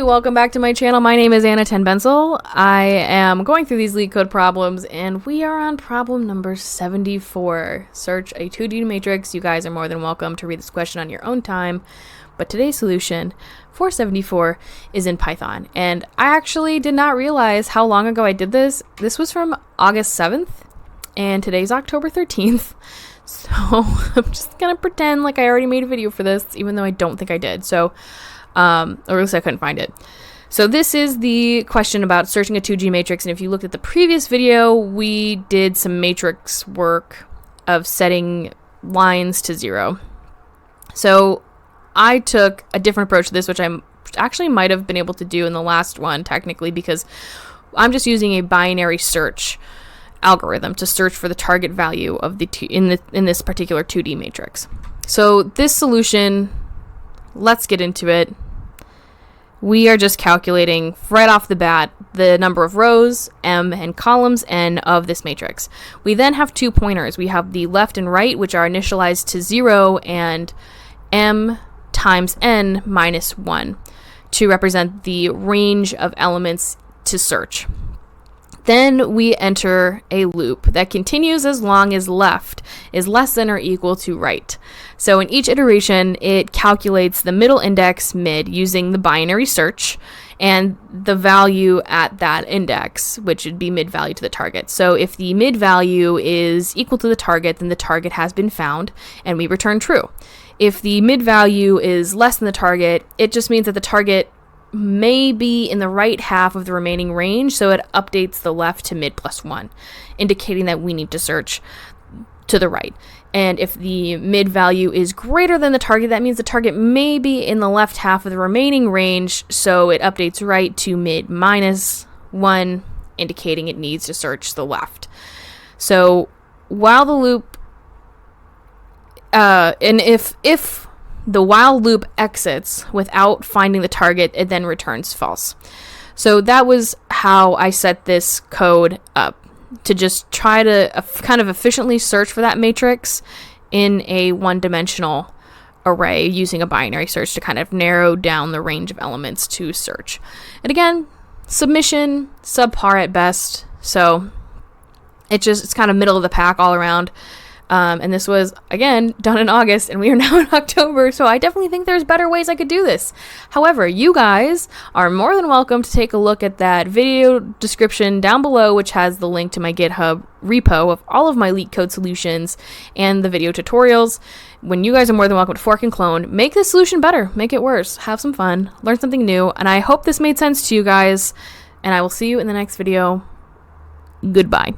welcome back to my channel. My name is Anna Tenbenzel. I am going through these LeetCode problems, and we are on problem number 74. Search a 2D matrix. You guys are more than welcome to read this question on your own time, but today's solution for 74 is in Python. And I actually did not realize how long ago I did this. This was from August 7th, and today's October 13th. So I'm just gonna pretend like I already made a video for this, even though I don't think I did. So or at least I couldn't find it. So this is the question about searching a 2G matrix, and if you looked at the previous video, we did some matrix work of setting lines to 0. So I took a different approach to this, which I actually might have been able to do in the last one, technically, because I'm just using a binary search algorithm to search for the target value of the in this particular 2D matrix. So this solution, let's get into it. We are just calculating right off the bat the number of rows, m, and columns, n, of this matrix. We then have two pointers. We have the left and right, which are initialized to 0, and m times n minus 1 to represent the range of elements to search. Then we enter a loop that continues as long as left is less than or equal to right. So in each iteration, it calculates the middle index mid using the binary search and the value at that index, which would be mid value to the target. So if the mid value is equal to the target, then the target has been found, and we return true. If the mid value is less than the target, it just means that the target may be in the right half of the remaining range, so it updates the left to mid plus 1, indicating that we need to search to the right. And if the mid value is greater than the target, that means the target may be in the left half of the remaining range, so it updates right to mid minus 1, indicating it needs to search the left. So while the loop and if the while loop exits without finding the target, it then returns false. So that was how I set this code up, to just try to kind of efficiently search for that matrix in a one-dimensional array using a binary search to kind of narrow down the range of elements to search. And again, submission, subpar at best. So it's kind of middle of the pack all around. And this was, again, done in August, and we are now in October, so I definitely think there's better ways I could do this. However, you guys are more than welcome to take a look at that video description down below, which has the link to my GitHub repo of all of my LeetCode solutions and the video tutorials. When you guys are more than welcome to fork and clone, make this solution better, make it worse, have some fun, learn something new, and I hope this made sense to you guys, and I will see you in the next video. Goodbye.